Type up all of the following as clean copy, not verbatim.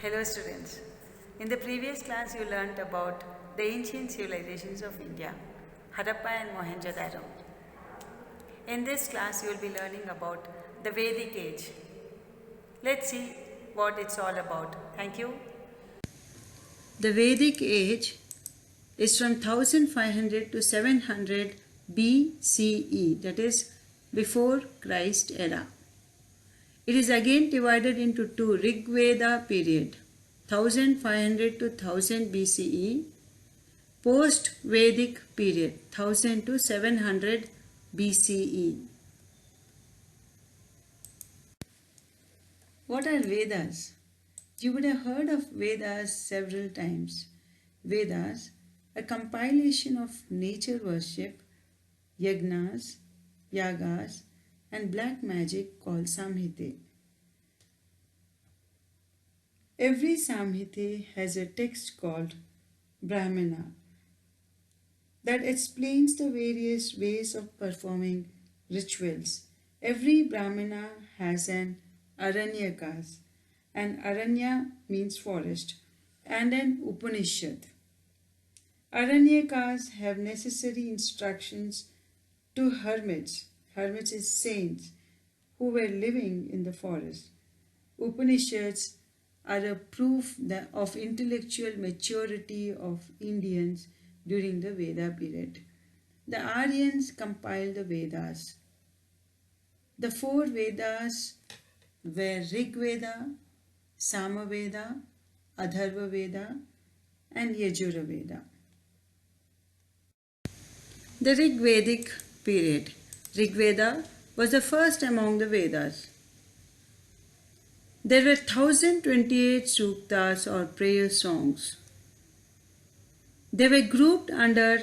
Hello students. In the previous class you learnt about the ancient civilizations of India, Harappa and Mohenjo-daro. In this class you will be learning about the Vedic age. Let's see what it's all about. Thank you. The Vedic age is from 1500 to 700 BCE, that is before Christ era. It is again divided into two: Rig Veda period 1500 to 1000 BCE, post Vedic period 1000 to 700 BCE. What are Vedas? You would have heard of Vedas several times. Vedas, a compilation of nature worship, yagnas, yagas, and black magic called Samhite. Every Samhite has a text called Brahmana that explains the various ways of performing rituals. Every Brahmana has an Aranyakas. An Aranya means forest, and an Upanishad. Aranyakas have necessary instructions to hermits. Hermits is saints who were living in the forest. Upanishads are a proof of intellectual maturity of Indians during the Veda period. The Aryans compiled the Vedas. The four Vedas were Rig Veda, Samaveda, Atharva Veda, and Yajura Veda. The Rig Vedic period. Rig Veda was the first among the Vedas. There were 1028 suktas or prayer songs. They were grouped under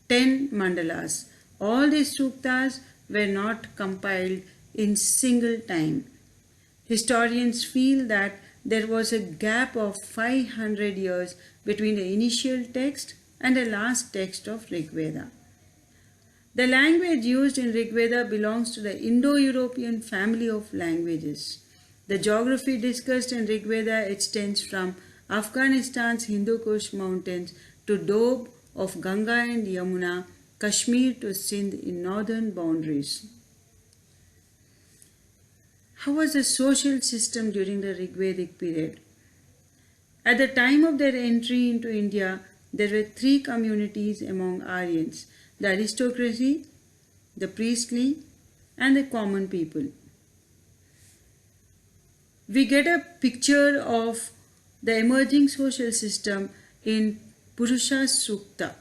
10 mandalas. All these suktas were not compiled in single time. Historians feel that there was a gap of 500 years between the initial text and the last text of Rig Veda. The language used in Rig Veda belongs to the Indo-European family of languages. The geography discussed in Rig Veda extends from Afghanistan's Hindu Kush mountains to Doab of Ganga and Yamuna, Kashmir to Sindh in northern boundaries. How was the social system during the Rig Vedic period? At the time of their entry into India, there were three communities among Aryans: the aristocracy, the priestly, and the common people. We get a picture of the emerging social system in Purusha Sukta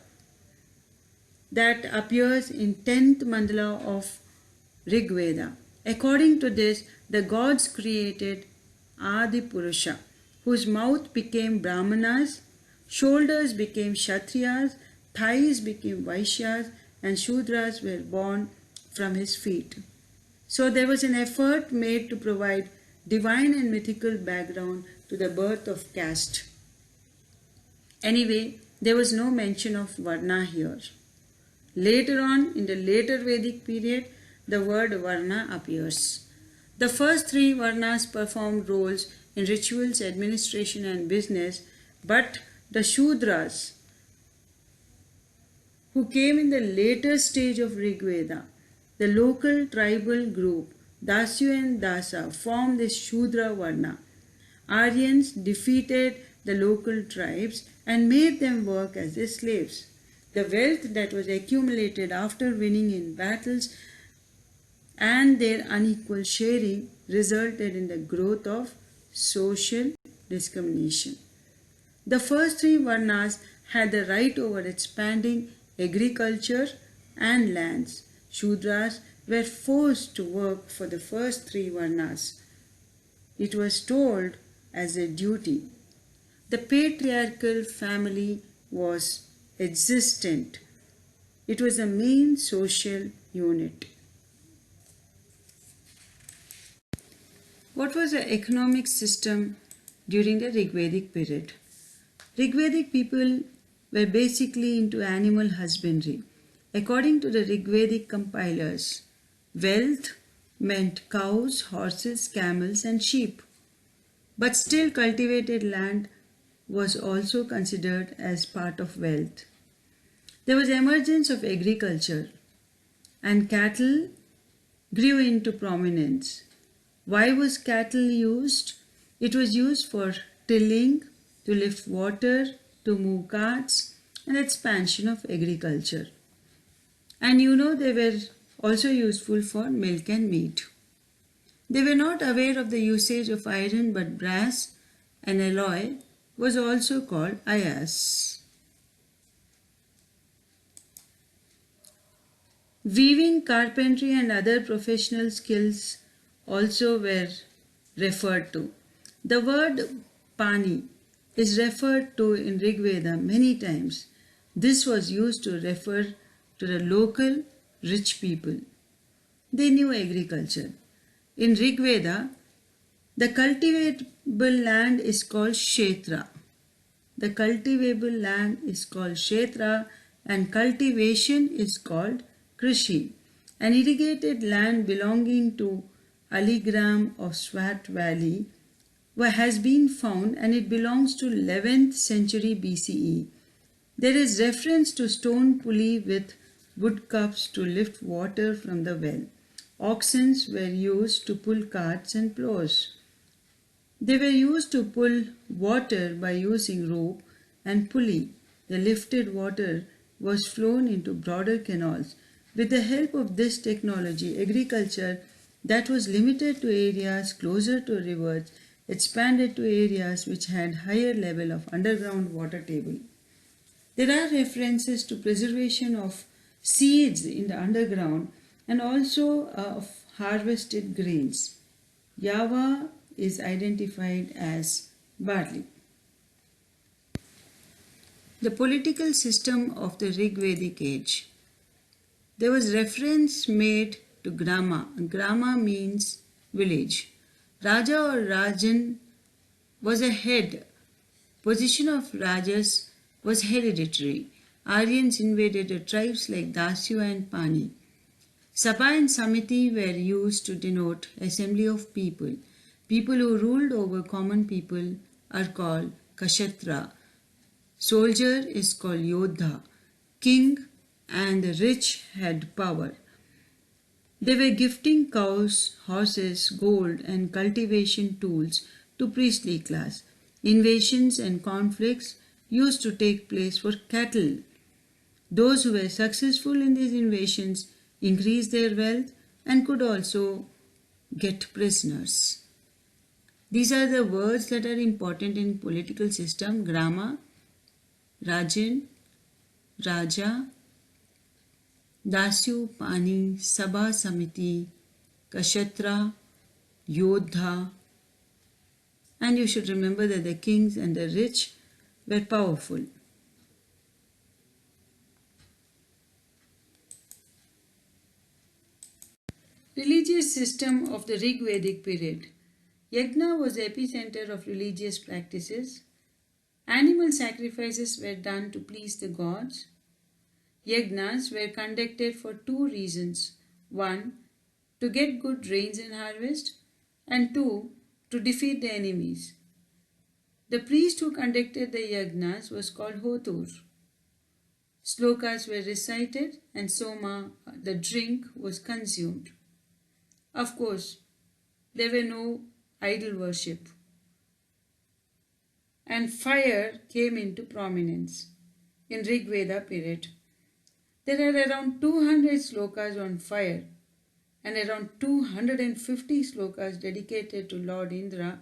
that appears in 10th mandala of Rig Veda. According to this, the gods created Adi Purusha, whose mouth became Brahmanas, shoulders became Kshatriyas, thighs became Vaishyas, and Shudras were born from his feet. So there was an effort made to provide divine and mythical background to the birth of caste. Anyway, there was no mention of Varna here. Later on, in the later Vedic period, the word Varna appears. The first three Varnas performed roles in rituals, administration, and business, but the Shudras, who came in the later stage of Rig Veda, the local tribal group Dasyu and Dasa, formed this Shudra Varna. Aryans defeated the local tribes and made them work as their slaves. The wealth that was accumulated after winning in battles and their unequal sharing resulted in the growth of social discrimination. The first three Varnas had the right over expanding agriculture and lands. Shudras were forced to work for the first three Varnas. It was told as a duty. The patriarchal family was existent. It was the main social unit. What was the economic system during the Rig Vedic period? Rig Vedic people were basically into animal husbandry. According to the Rig Vedic compilers, wealth meant cows, horses, camels, and sheep. But still, cultivated land was also considered as part of wealth. There was emergence of agriculture, and cattle grew into prominence. Why was cattle used? It was used for tilling, to lift water, to move carts, and expansion of agriculture. And they were also useful for milk and meat. They were not aware of the usage of iron, but brass, an alloy, was also called ayas. Weaving, carpentry, and other professional skills also were referred to. The word pani is referred to in Rig Veda many times. This was used to refer to the local rich people. They knew agriculture. In Rig Veda, the cultivable land is called Kshetra. The cultivable land is called Kshetra, and cultivation is called Krishi. An irrigated land belonging to Aligram of Swat Valley has been found, and it belongs to 11th century BCE. There is reference to stone pulley with wood cups to lift water from the well. Oxen were used to pull carts and plows. They were used to pull water by using rope and pulley. The lifted water was flown into broader canals. With the help of this technology, agriculture that was limited to areas closer to rivers expanded to areas which had higher level of underground water table. There are references to preservation of seeds in the underground and also of harvested grains. Java is identified as barley. The political system of the Rig Vedic age. There was reference made to Grama. Grama means village. Raja or Rajan was a head. Position of Rajas was hereditary. Aryans invaded the tribes like Dasyu and Pani. Sabha and Samiti were used to denote assembly of people. People who ruled over common people are called Kashatra. Soldier is called Yodha. King and the rich had power. They were gifting cows, horses, gold, and cultivation tools to priestly class. Invasions and conflicts used to take place for cattle. Those who were successful in these invasions increased their wealth and could also get prisoners. These are the words that are important in political system: Grama, Rajan, Raja, Dasyu, Pani, Sabha, Samiti, Kashatra, Yodha, and you should remember that the kings and the rich were powerful. Religious system of the Rig Vedic period. Yajna was the epicenter of religious practices. Animal sacrifices were done to please the gods. Yajnas were conducted for two reasons. One, to get good rains and harvest, and two, to defeat the enemies. The priest who conducted the yajnas was called Hotur. Slokas were recited and Soma, the drink, was consumed. Of course, there were no idol worship. And fire came into prominence in Rig Veda period. There are around 200 slokas on fire and around 250 slokas dedicated to Lord Indra.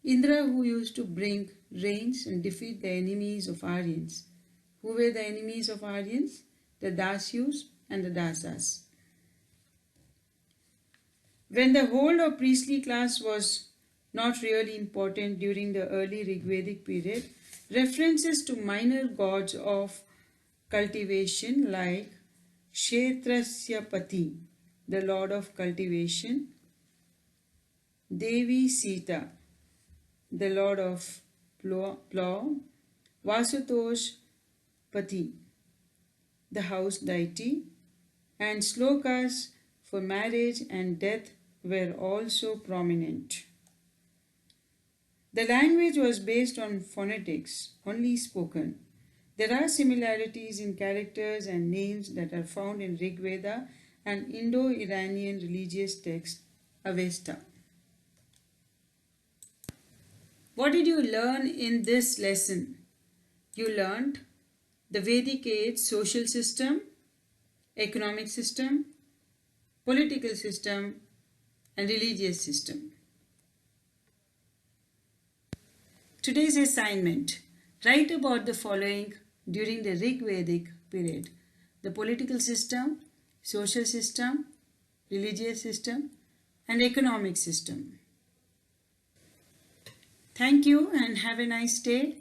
Indra, who used to bring rains and defeat the enemies of Aryans. Who were the enemies of Aryans? The Dasyus and the Dasas. When the hold of priestly class was not really important during the early Rigvedic period, references to minor gods of cultivation like Kshetrasya Pati, the lord of cultivation, Devi Sita, the lord of plough, Vasutosh Pati, the house deity, and slokas for marriage and death were also prominent. The language was based on phonetics, only spoken. There are similarities in characters and names that are found in Rig Veda and Indo-Iranian religious text Avesta. What did you learn in this lesson? You learned the Vedic age social system, economic system, political system, and religious system. Today's assignment. Write about the following during the Rig Vedic period: the political system, social system, religious system, and economic system. Thank you and have a nice day.